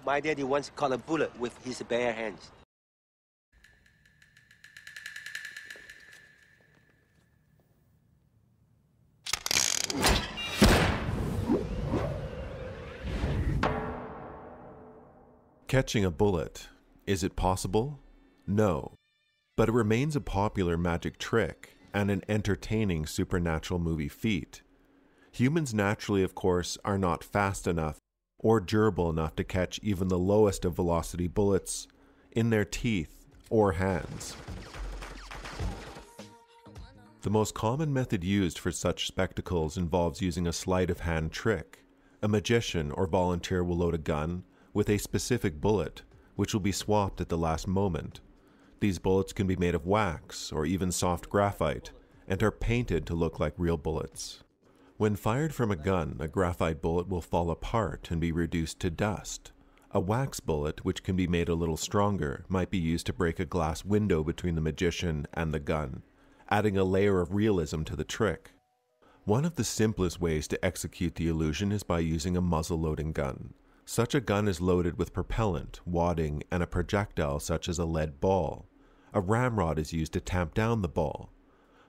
My daddy once caught a bullet with his bare hands. Catching a bullet. Is it possible? No. But it remains a popular magic trick and an entertaining supernatural movie feat. Humans naturally, of course, are not fast enough or durable enough to catch even the lowest of velocity bullets in their teeth or hands. The most common method used for such spectacles involves using a sleight of hand trick. A magician or volunteer will load a gun with a specific bullet, which will be swapped at the last moment. These bullets can be made of wax or even soft graphite and are painted to look like real bullets. When fired from a gun, a graphite bullet will fall apart and be reduced to dust. A wax bullet, which can be made a little stronger, might be used to break a glass window between the magician and the gun, adding a layer of realism to the trick. One of the simplest ways to execute the illusion is by using a muzzle-loading gun. Such a gun is loaded with propellant, wadding, and a projectile such as a lead ball. A ramrod is used to tamp down the ball.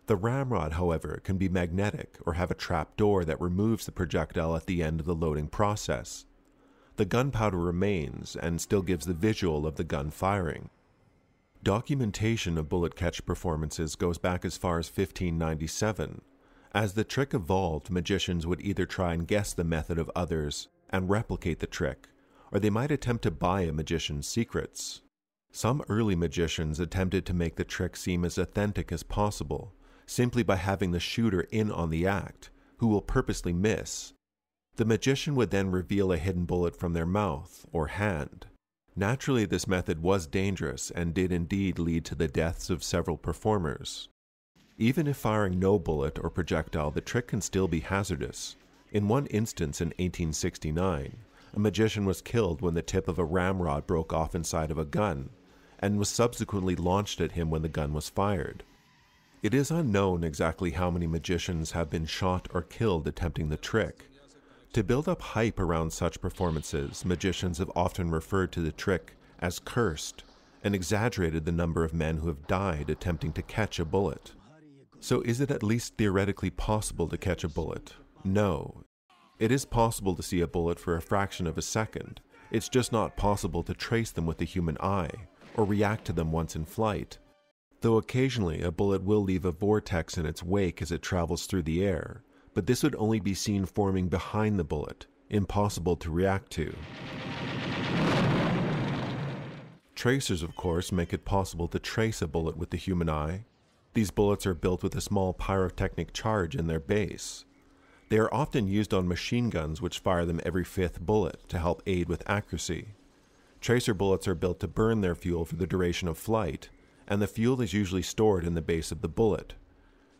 The ramrod, however, can be magnetic or have a trap door that removes the projectile at the end of the loading process. The gunpowder remains and still gives the visual of the gun firing. Documentation of bullet catch performances goes back as far as 1597. As the trick evolved, magicians would either try and guess the method of others and replicate the trick, or they might attempt to buy a magician's secrets. Some early magicians attempted to make the trick seem as authentic as possible, simply by having the shooter in on the act, who will purposely miss. The magician would then reveal a hidden bullet from their mouth or hand. Naturally, this method was dangerous and did indeed lead to the deaths of several performers. Even if firing no bullet or projectile, the trick can still be hazardous. In one instance in 1869, a magician was killed when the tip of a ramrod broke off inside of a gun, and was subsequently launched at him when the gun was fired. It is unknown exactly how many magicians have been shot or killed attempting the trick. To build up hype around such performances, magicians have often referred to the trick as cursed, and exaggerated the number of men who have died attempting to catch a bullet. So is it at least theoretically possible to catch a bullet? No. It is possible to see a bullet for a fraction of a second. It's just not possible to trace them with the human eye, or react to them once in flight. Though occasionally a bullet will leave a vortex in its wake as it travels through the air, but this would only be seen forming behind the bullet, impossible to react to. Tracers, of course, make it possible to trace a bullet with the human eye. These bullets are built with a small pyrotechnic charge in their base. They are often used on machine guns which fire them every fifth bullet to help aid with accuracy. Tracer bullets are built to burn their fuel for the duration of flight, and the fuel is usually stored in the base of the bullet.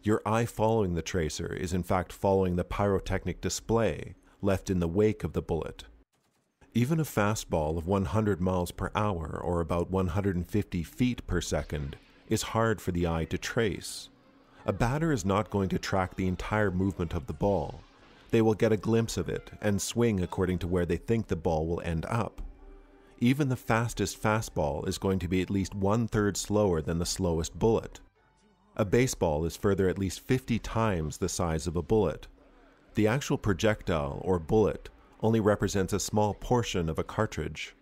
Your eye following the tracer is in fact following the pyrotechnic display left in the wake of the bullet. Even a fastball of 100 miles per hour or about 150 feet per second is hard for the eye to trace. A batter is not going to track the entire movement of the ball. They will get a glimpse of it and swing according to where they think the ball will end up. Even the fastest fastball is going to be at least 1/3 slower than the slowest bullet. A baseball is further at least 50 times the size of a bullet. The actual projectile or bullet only represents a small portion of a cartridge.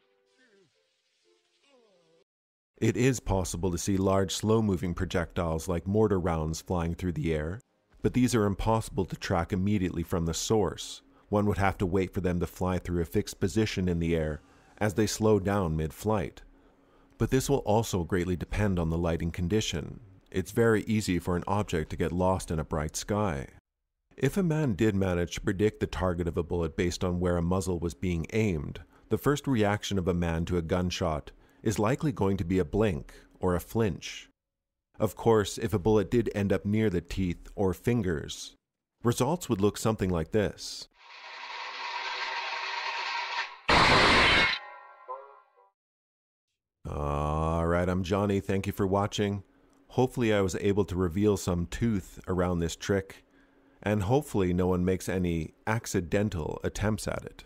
It is possible to see large slow-moving projectiles like mortar rounds flying through the air, but these are impossible to track immediately from the source. One would have to wait for them to fly through a fixed position in the air as they slow down mid-flight. But this will also greatly depend on the lighting condition. It's very easy for an object to get lost in a bright sky. If a man did manage to predict the target of a bullet based on where a muzzle was being aimed, the first reaction of a man to a gunshot is likely going to be a blink or a flinch. Of course, if a bullet did end up near the teeth or fingers, results would look something like this. Alright, I'm Johnny, thank you for watching. Hopefully I was able to reveal some truth around this trick, and hopefully no one makes any accidental attempts at it.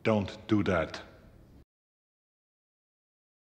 Don't do that.